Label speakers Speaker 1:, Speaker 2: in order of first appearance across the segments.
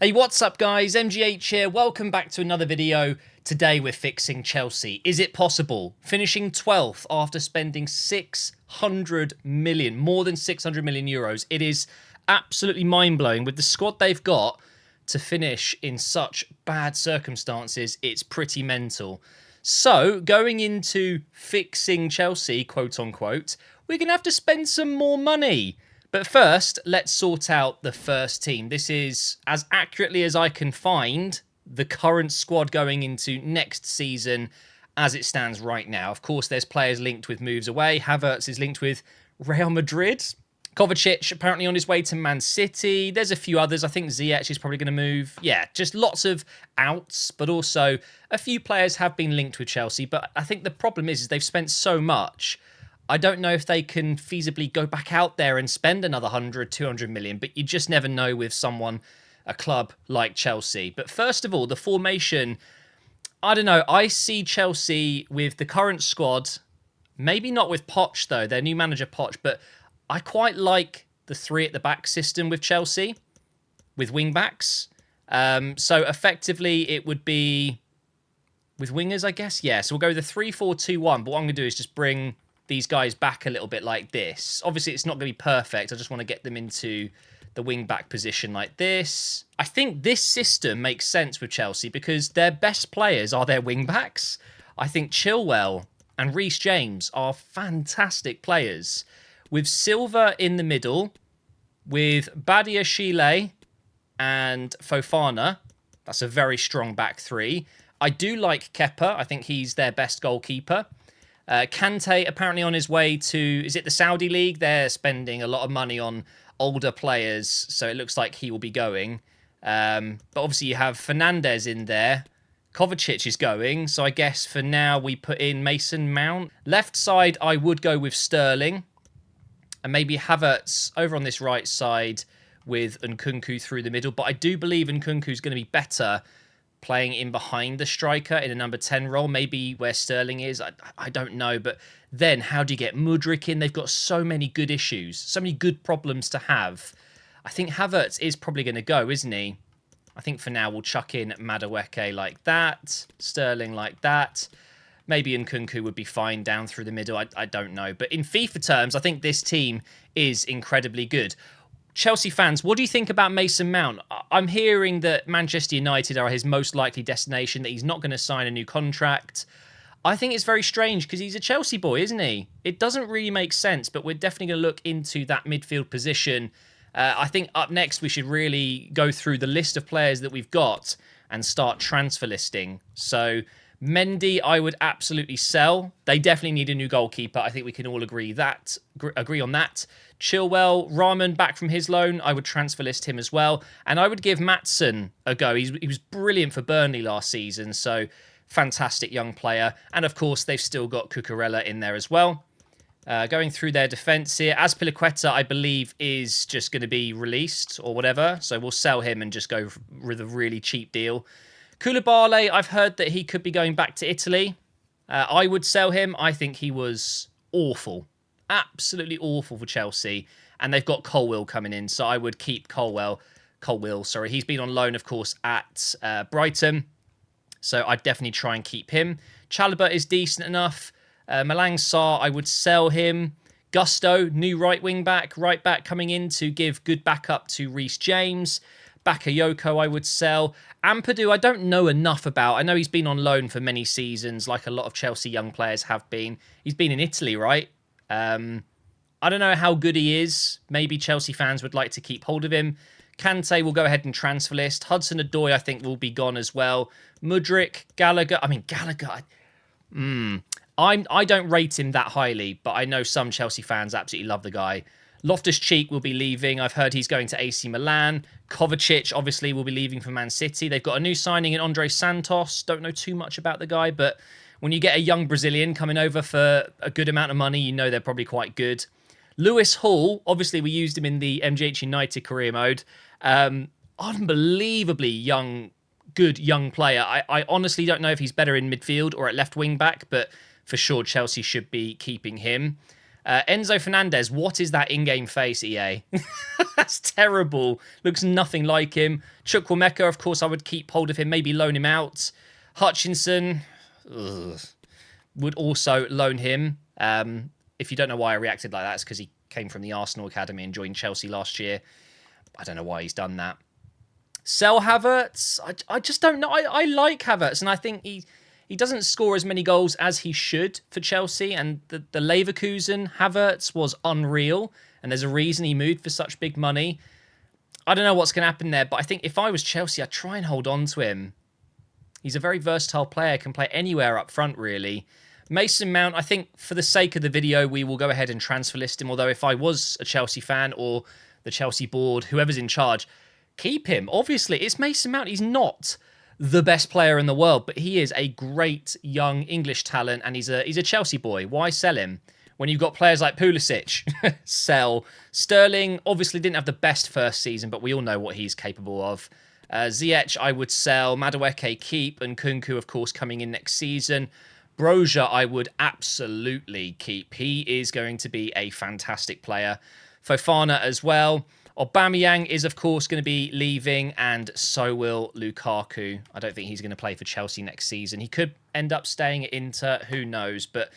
Speaker 1: Hey, what's up guys? MGH here. Welcome back to another video. Today we're fixing Chelsea. Is it possible? Finishing 12th after spending 600 million, more than 600 million euros. It is absolutely mind-blowing with the squad they've got to finish in such bad circumstances. It's pretty mental. So, going into fixing Chelsea, quote unquote, we're going to have to spend some more money. But first, let's sort out the first team. This is, as accurately as I can find, the current squad going into next season as it stands right now. Of course, there's players linked with moves away. Havertz is linked with Real Madrid. Kovacic apparently on his way to Man City. There's a few others. I think Ziyech is probably going to move. Yeah, just lots of outs, but also a few players have been linked with Chelsea. But I think the problem is they've spent so much. I don't know if they can feasibly go back out there and spend another 100, 200 million, but you just never know with someone, a club like Chelsea. But first of all, the formation, I don't know. I see Chelsea with the current squad, maybe not with Poch though, their new manager Poch, but I quite like the three at the back system with Chelsea, with wing backs. So effectively it would be with wingers, I guess. Yeah, so we'll go with the 3-4-2-1, but what I'm going to do is just bring these guys back a little bit like this. Obviously, it's not going to be perfect. I just want to get them into the wing-back position like this. I think this system makes sense with Chelsea because their best players are their wing-backs. I think Chilwell and Reece James are fantastic players. With Silva in the middle, with Badiashile and Fofana, that's a very strong back three. I do like Kepa. I think he's their best goalkeeper. Kante apparently on his way to, is it the Saudi League? They're spending a lot of money on older players, so it looks like he will be going. But obviously you have Fernandes in there. Kovacic is going, so I guess for now we put in Mason Mount. Left side, I would go with Sterling. And maybe Havertz over on this right side with Nkunku through the middle. But I do believe Nkunku is going to be better playing in behind the striker in a number 10 role, maybe where Sterling is. I don't know. But then how do you get Mudryk in? They've got so many good issues, so many good problems to have. I think Havertz is probably going to go, isn't he? I think for now we'll chuck in Madueke like that, Sterling like that. Maybe Nkunku would be fine down through the middle. I don't know. But in FIFA terms, I think this team is incredibly good. Chelsea fans, what do you think about Mason Mount? I'm hearing that Manchester United are his most likely destination, that he's not going to sign a new contract. I think it's very strange because he's a Chelsea boy, isn't he? It doesn't really make sense, but we're definitely going to look into that midfield position. I think up next we should really go through the list of players that we've got and start transfer listing. So Mendy, I would absolutely sell. They definitely need a new goalkeeper. I think we can all agree on that. Chilwell, Rahman back from his loan. I would transfer list him as well. And I would give Maatsen a go. He was brilliant for Burnley last season. So fantastic young player. And of course, they've still got Cucurella in there as well. Going through their defence here. Azpilicueta, I believe, is just going to be released or whatever. So we'll sell him and just go with a really cheap deal. Koulibaly, I've heard that he could be going back to Italy. I would sell him. I think he was awful. Absolutely awful for Chelsea. And they've got Colwill coming in, so I would keep Colwill. He's been on loan, of course, at Brighton. So I'd definitely try and keep him. Chalobah is decent enough. Malang Sarr, I would sell him. Gusto, new right back coming in to give good backup to Reece James. Bakayoko, I would sell. Ampadu, I don't know enough about. I know he's been on loan for many seasons, like a lot of Chelsea young players have been. He's been in Italy, right? I don't know how good he is. Maybe Chelsea fans would like to keep hold of him. Kante will go ahead and transfer list. Hudson-Odoi, I think, will be gone as well. Mudryk, Gallagher. I don't rate him that highly, but I know some Chelsea fans absolutely love the guy. Loftus-Cheek will be leaving. I've heard he's going to AC Milan. Kovacic, obviously, will be leaving for Man City. They've got a new signing in Andre Santos. Don't know too much about the guy, but when you get a young Brazilian coming over for a good amount of money, you know they're probably quite good. Lewis Hall, obviously we used him in the MGH United career mode. Unbelievably good young player. I honestly don't know if he's better in midfield or at left wing back, but for sure Chelsea should be keeping him. Enzo Fernandez, what is that in-game face, EA? That's terrible. Looks nothing like him. Chukwuemeka, of course, I would keep hold of him, maybe loan him out. Hutchinson, would also loan him. If you don't know why I reacted like that, it's because he came from the Arsenal Academy and joined Chelsea last year. I don't know why he's done that. Sell Havertz. I just don't know. I like Havertz, and I think he doesn't score as many goals as he should for Chelsea. And the Leverkusen Havertz was unreal, and there's a reason he moved for such big money. I don't know what's going to happen there, but I think if I was Chelsea, I'd try and hold on to him. He's a very versatile player, can play anywhere up front, really. Mason Mount, I think for the sake of the video, we will go ahead and transfer list him. Although if I was a Chelsea fan or the Chelsea board, whoever's in charge, keep him. Obviously, it's Mason Mount. He's not the best player in the world, but he is a great young English talent, and he's a Chelsea boy. Why sell him? When you've got players like Pulisic, sell. Sterling obviously didn't have the best first season, but we all know what he's capable of. Ziyech, I would sell. Madueke, keep. And Kunku, of course, coming in next season. Broja, I would absolutely keep. He is going to be a fantastic player. Fofana as well. Aubameyang is, of course, going to be leaving, and so will Lukaku. I don't think he's going to play for Chelsea next season. He could end up staying at Inter. Who knows? But,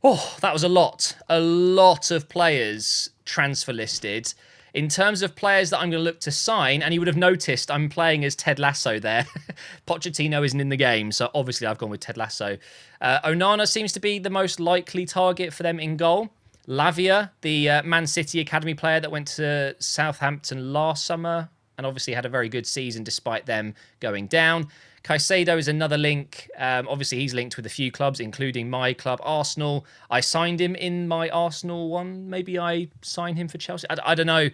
Speaker 1: oh, that was a lot. A lot of players transfer listed. In terms of players that I'm going to look to sign, and you would have noticed I'm playing as Ted Lasso there. Pochettino isn't in the game, so obviously I've gone with Ted Lasso. Onana seems to be the most likely target for them in goal. Lavia, the Man City Academy player that went to Southampton last summer and obviously had a very good season despite them going down. Caicedo is another link. Obviously, he's linked with a few clubs, including my club, Arsenal. I signed him in my Arsenal one. Maybe I sign him for Chelsea. I don't know.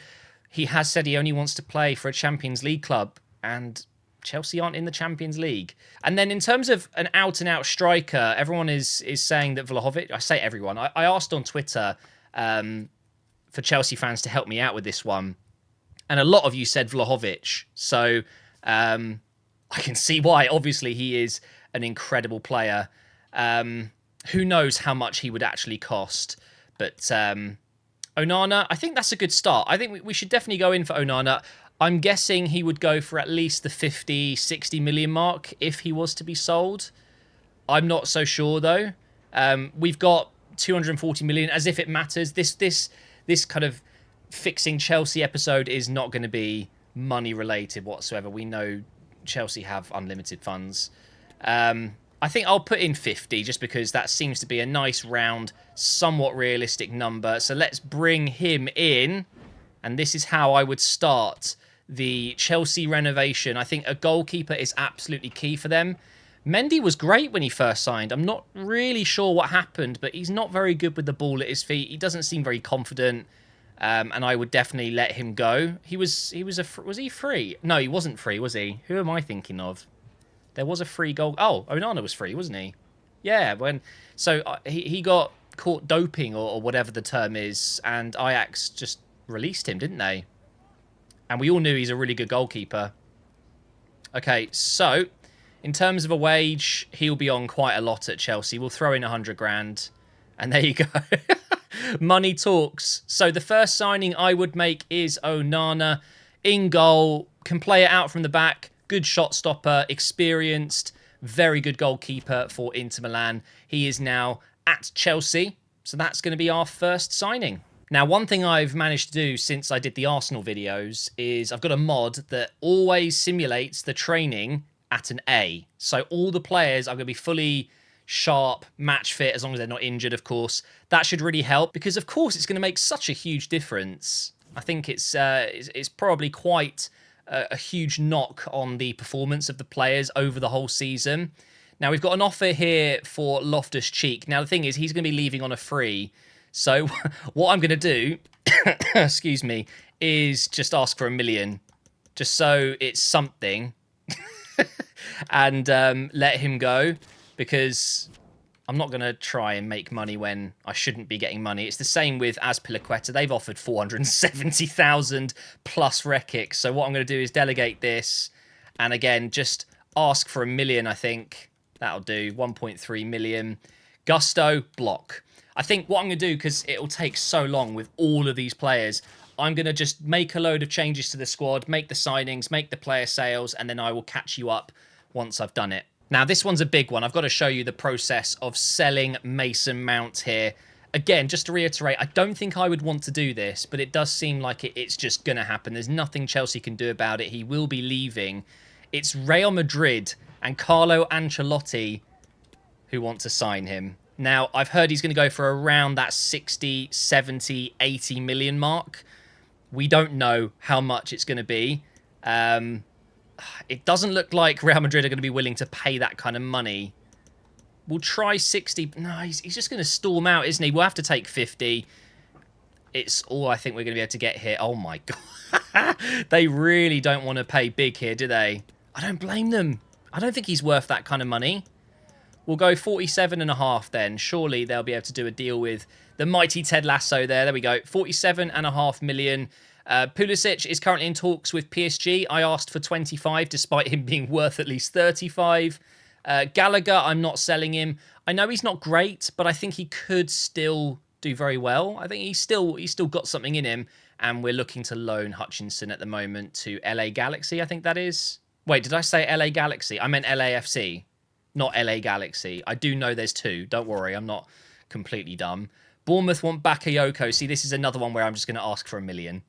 Speaker 1: He has said he only wants to play for a Champions League club, and Chelsea aren't in the Champions League. And then in terms of an out-and-out striker, everyone is saying that Vlahovic... I say everyone. I asked on Twitter for Chelsea fans to help me out with this one, and a lot of you said Vlahovic. So... I can see why. Obviously, he is an incredible player. Who knows how much he would actually cost. But Onana, I think that's a good start. I think we should definitely go in for Onana. I'm guessing he would go for at least the 50, 60 million mark if he was to be sold. I'm not so sure, though. We've got 240 million, as if it matters. This kind of fixing Chelsea episode is not going to be money related whatsoever. We know Chelsea have unlimited funds. I think I'll put in 50 just because that seems to be a nice round, somewhat realistic number. So let's bring him in. And this is how I would start the Chelsea renovation. I think a goalkeeper is absolutely key for them. Mendy was great when he first signed. I'm not really sure what happened, but he's not very good with the ball at his feet. He doesn't seem very confident. And I would definitely let him go. Was he free? No, he wasn't free, was he? Who am I thinking of? There was a free goal. Oh, Onana was free, wasn't he? Yeah, he got caught doping or whatever the term is, and Ajax just released him, didn't they? And we all knew he's a really good goalkeeper. Okay, so in terms of a wage, he'll be on quite a lot at Chelsea. We'll throw in 100 grand, and there you go. Money talks. So the first signing I would make is Onana. In goal, can play it out from the back. Good shot stopper, experienced, very good goalkeeper for Inter Milan. He is now at Chelsea. So that's going to be our first signing. Now, one thing I've managed to do since I did the Arsenal videos is I've got a mod that always simulates the training at an A. So all the players are going to be fully sharp, match fit, as long as they're not injured, of course. That should really help because, of course, it's going to make such a huge difference. I think it's probably quite a huge knock on the performance of the players over the whole season. Now, we've got an offer here for Loftus-Cheek. Now, the thing is, he's going to be leaving on a free. So what I'm going to do, excuse me, is just ask for $1 million, just so it's something, and let him go. Because I'm not going to try and make money when I shouldn't be getting money. It's the same with Azpilicueta. They've offered 470,000 plus Rekic. So what I'm going to do is delegate this. And again, just ask for $1 million, I think. That'll do. 1.3 million. Gusto, block. I think what I'm going to do, because it'll take so long with all of these players, I'm going to just make a load of changes to the squad, make the signings, make the player sales, and then I will catch you up once I've done it. Now, this one's a big one. I've got to show you the process of selling Mason Mount here. Again, just to reiterate, I don't think I would want to do this, but it does seem like it's just going to happen. There's nothing Chelsea can do about it. He will be leaving. It's Real Madrid and Carlo Ancelotti who want to sign him. Now, I've heard he's going to go for around that 60, 70, 80 million mark. We don't know how much it's going to be. It doesn't look like Real Madrid are going to be willing to pay that kind of money. We'll try 60. No, he's just going to storm out, isn't he? We'll have to take 50. It's all I think we're going to be able to get here. Oh, my God. They really don't want to pay big here, do they? I don't blame them. I don't think he's worth that kind of money. We'll go 47.5 then. Surely they'll be able to do a deal with the mighty Ted Lasso there. There we go. 47.5 million. Pulisic is currently in talks with PSG. I asked for 25 despite him being worth at least 35. Gallagher, I'm not selling him. I know he's not great, but I think he could still do very well. I think he's still got something in him, and we're looking to loan Hutchinson at the moment to LA Galaxy, I think that is. Wait, did I say LA Galaxy? I meant LAFC, not LA Galaxy. I do know there's two. Don't worry, I'm not completely dumb. Bournemouth want Bakayoko. See, this is another one where I'm just going to ask for $1 million.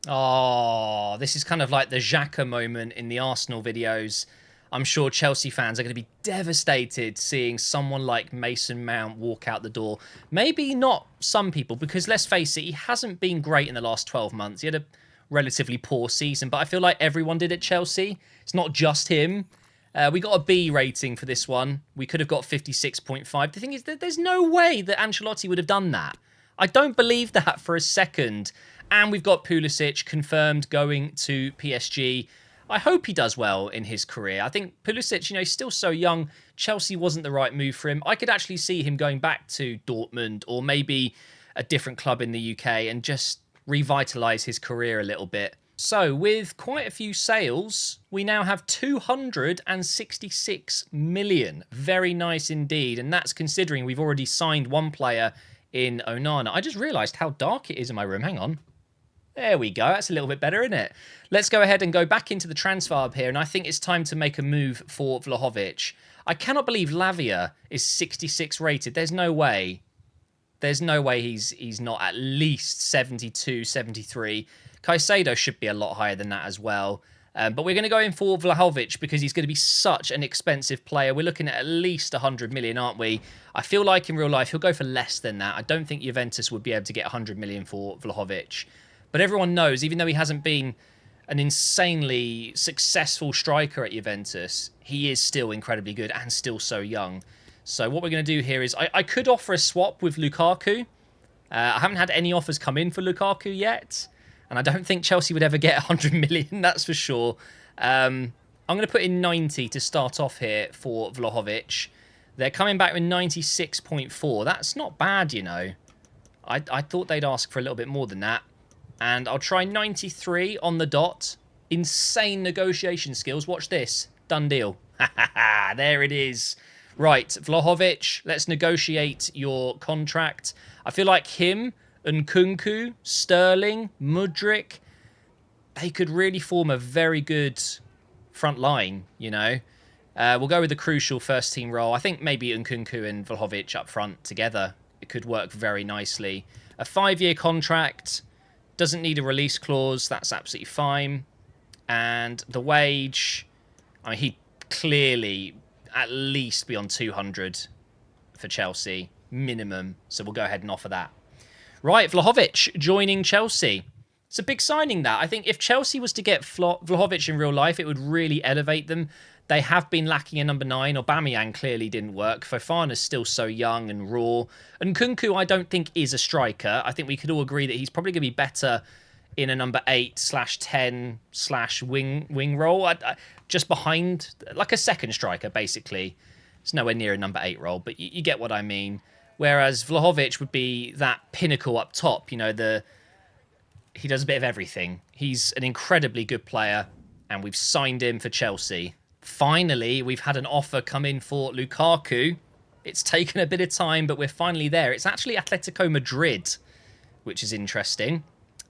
Speaker 1: Oh, this is kind of like the Xhaka moment in the Arsenal videos. I'm sure Chelsea fans are going to be devastated seeing someone like Mason Mount walk out the door. Maybe not some people, because let's face it, he hasn't been great in the last 12 months. He had a relatively poor season, but I feel like everyone did at Chelsea. It's not just him. We got a B rating for this one. We could have got 56.5. The thing is that there's no way that Ancelotti would have done that. I don't believe that for a second. And we've got Pulisic confirmed going to PSG. I hope he does well in his career. I think Pulisic, he's still so young. Chelsea wasn't the right move for him. I could actually see him going back to Dortmund or maybe a different club in the UK and just revitalise his career a little bit. So with quite a few sales, we now have 266 million. Very nice indeed. And that's considering we've already signed one player in Onana. I just realised how dark it is in my room. Hang on. There we go. That's a little bit better, isn't it? Let's go ahead and go back into the transfer hub here. And I think it's time to make a move for Vlahovic. I cannot believe Lavia is 66 rated. There's no way. There's no way he's not at least 72, 73. Caicedo should be a lot higher than that as well. But we're going to go in for Vlahovic because he's going to be such an expensive player. We're looking at least 100 million, aren't we? I feel like in real life he'll go for less than that. I don't think Juventus would be able to get 100 million for Vlahovic. But everyone knows, even though he hasn't been an insanely successful striker at Juventus, he is still incredibly good and still so young. So what we're going to do here is I could offer a swap with Lukaku. I haven't had any offers come in for Lukaku yet. And I don't think Chelsea would ever get 100 million, that's for sure. I'm going to put in 90 to start off here for Vlahovic. They're coming back with 96.4. That's not bad, I thought they'd ask for a little bit more than that. And I'll try 93 on the dot. Insane negotiation skills. Watch this. Done deal. There it is. Right, Vlahovic, let's negotiate your contract. I feel like him, Nkunku, Sterling, Mudryk, they could really form a very good front line, We'll go with the crucial first-team role. I think maybe Nkunku and Vlahovic up front together. It could work very nicely. A 5-year contract. Doesn't need a release clause. That's absolutely fine. And the wage, he'd clearly at least be on 200 for Chelsea, minimum. So we'll go ahead and offer that. Right, Vlahovic joining Chelsea. It's a big signing, that. I think if Chelsea was to get Vlahovic in real life, it would really elevate them. They have been lacking a number 9. Aubameyang clearly didn't work. Fofana's still so young and raw. And Nkunku, I don't think, is a striker. I think we could all agree that he's probably going to be better in a number 8/10/wing role. Just behind, like a second striker, basically. It's nowhere near a number 8 role, but you get what I mean. Whereas Vlahovic would be that pinnacle up top. He does a bit of everything. He's an incredibly good player, and we've signed him for Chelsea. Finally, we've had an offer come in for Lukaku. It's taken a bit of time, but we're finally there. It's actually Atletico Madrid, which is interesting.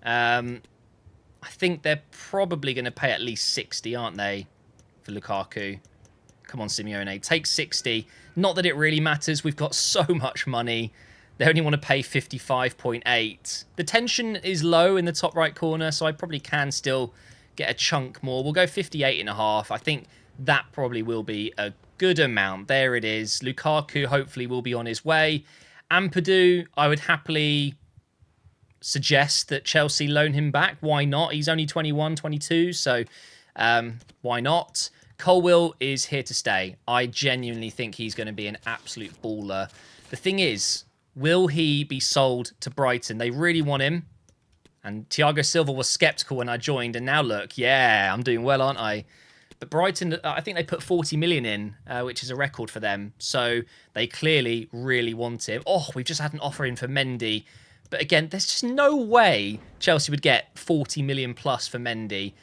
Speaker 1: I think they're probably going to pay at least 60, aren't they, for Lukaku? Come on, Simeone. Take 60. Not that it really matters. We've got so much money. They only want to pay 55.8. The tension is low in the top right corner, so I probably can still get a chunk more. We'll go 58.5. I think that probably will be a good amount. There it is. Lukaku hopefully will be on his way. Ampadu, I would happily suggest that Chelsea loan him back. Why not? He's only 21, 22, so why not? Colwill is here to stay. I genuinely think he's going to be an absolute baller. The thing is, will he be sold to Brighton? They really want him. And Thiago Silva was sceptical when I joined. And now look, yeah, I'm doing well, aren't I? But Brighton, I think they put 40 million in, which is a record for them. So they clearly really want him. Oh, we've just had an offer in for Mendy. But again, there's just no way Chelsea would get 40 million plus for Mendy.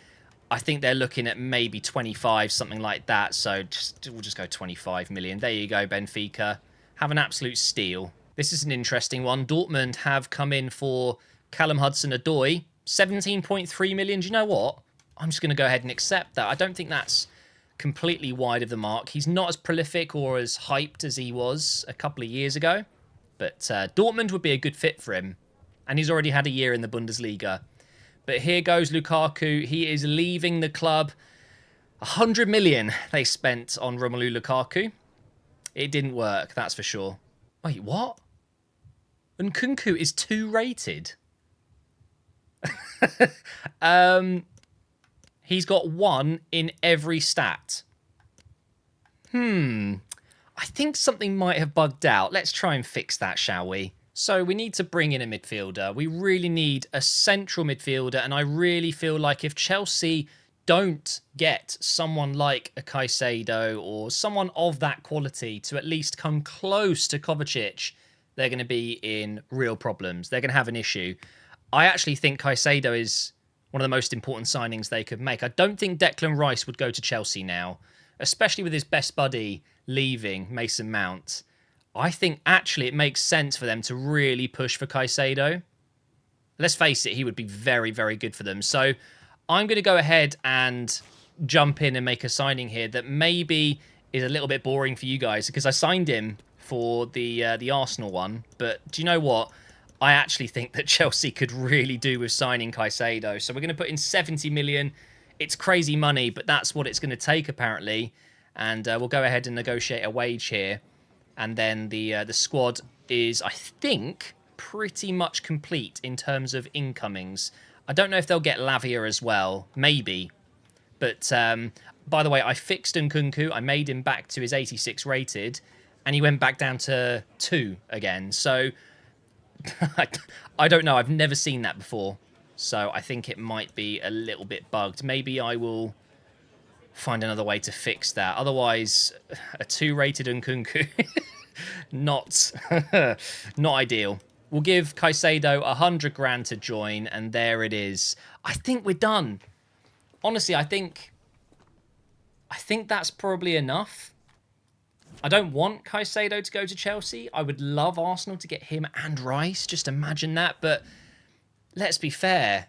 Speaker 1: I think they're looking at maybe 25, something like that. So we'll just go 25 million. There you go, Benfica. Have an absolute steal. This is an interesting one. Dortmund have come in for Callum Hudson-Odoi. 17.3 million. Do you know what? I'm just going to go ahead and accept that. I don't think that's completely wide of the mark. He's not as prolific or as hyped as he was a couple of years ago. But Dortmund would be a good fit for him. And he's already had a year in the Bundesliga. But here goes Lukaku. He is leaving the club. 100 million they spent on Romelu Lukaku. It didn't work, that's for sure. Wait, what? Nkunku is 2 rated. He's got 1 in every stat. I think something might have bugged out. Let's try and fix that, shall we? So we need to bring in a midfielder. We really need a central midfielder. And I really feel like if Chelsea don't get someone like a Caicedo or someone of that quality to at least come close to Kovacic, they're going to be in real problems. They're going to have an issue. I actually think Caicedo is one of the most important signings they could make. I don't think Declan Rice would go to Chelsea now, especially with his best buddy leaving, Mason Mount. I think actually it makes sense for them to really push for Caicedo. Let's face it, he would be very, very good for them. So I'm going to go ahead and jump in and make a signing here that maybe is a little bit boring for you guys because I signed him for the Arsenal one. But do you know what? I actually think that Chelsea could really do with signing Caicedo. So we're going to put in 70 million. It's crazy money, but that's what it's going to take apparently. And we'll go ahead and negotiate a wage here. And then the squad is, I think, pretty much complete in terms of incomings. I don't know if they'll get Lavia as well. Maybe. But, by the way, I fixed Nkunku. I made him back to his 86 rated. And he went back down to 2 again. So, I don't know. I've never seen that before. So, I think it might be a little bit bugged. Maybe I will find another way to fix that. Otherwise, a 2 rated Nkunku, not ideal. We'll give Caicedo 100 grand to join, and there it is. I think we're done. Honestly, I think that's probably enough. I don't want Caicedo to go to Chelsea. I would love Arsenal to get him and Rice. Just imagine that. But let's be fair.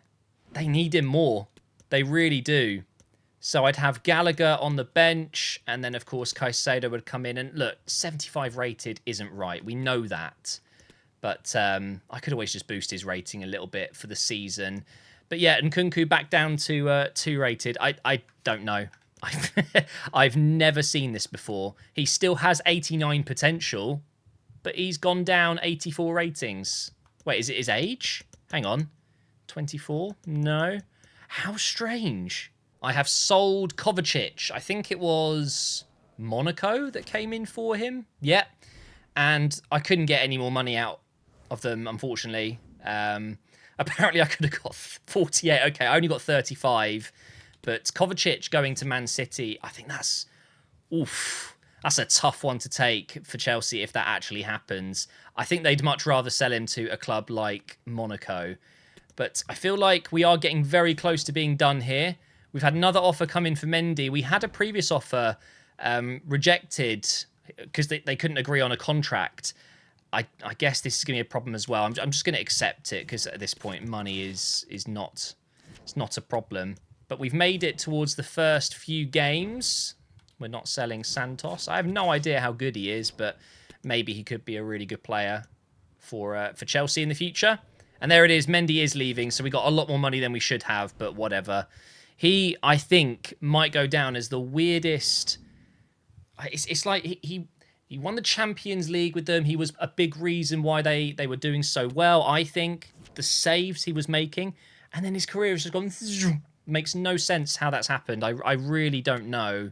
Speaker 1: They need him more. They really do. So I'd have Gallagher on the bench, and then, of course, Caicedo would come in. And look, 75 rated isn't right. We know that. But I could always just boost his rating a little bit for the season. But yeah, Nkunku back down to 2 rated. I don't know. I've never seen this before. He still has 89 potential, but he's gone down 84 ratings. Wait, is it his age? Hang on. 24? No. How strange. I have sold Kovacic. I think it was Monaco that came in for him. Yeah. And I couldn't get any more money out of them, unfortunately. Apparently I could have got 48. Okay, I only got 35. But Kovacic going to Man City, I think that's a tough one to take for Chelsea if that actually happens. I think they'd much rather sell him to a club like Monaco. But I feel like we are getting very close to being done here. We've had another offer come in for Mendy. We had a previous offer rejected. because they couldn't agree on a contract. I guess this is going to be a problem as well. I'm just going to accept it because at this point, money is not, it's not a problem. But we've made it towards the first few games. We're not selling Santos. I have no idea how good he is, but maybe he could be a really good player for Chelsea in the future. And there it is. Mendy is leaving, so we got a lot more money than we should have, but whatever. He, I think, might go down as the weirdest. It's like he won the Champions League with them. He was a big reason why they were doing so well. I think the saves he was making, and then his career has just gone. Makes no sense how that's happened. I really don't know.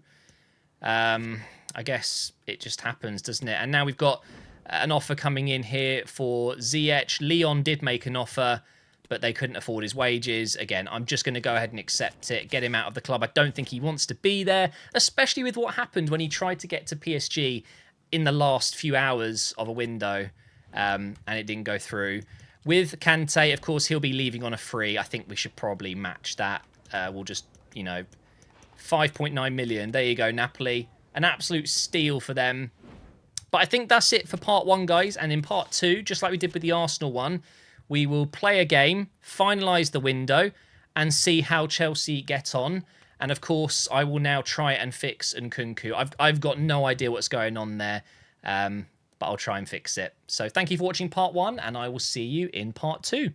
Speaker 1: I guess it just happens, doesn't it? And now we've got an offer coming in here for Ziyech. Lyon did make an offer, but they couldn't afford his wages. Again, I'm just going to go ahead and accept it, get him out of the club. I don't think he wants to be there, especially with what happened when he tried to get to PSG in the last few hours of a window, and it didn't go through. With Kante, of course, he'll be leaving on a free. I think we should probably match that. We'll just, 5.9 million. There you go, Napoli. An absolute steal for them. But I think that's it for part 1, guys. And in part 2, just like we did with the Arsenal one, we will play a game, finalise the window, and see how Chelsea get on. And of course, I will now try and fix Nkunku. I've got no idea what's going on there, but I'll try and fix it. So thank you for watching part 1, and I will see you in part 2.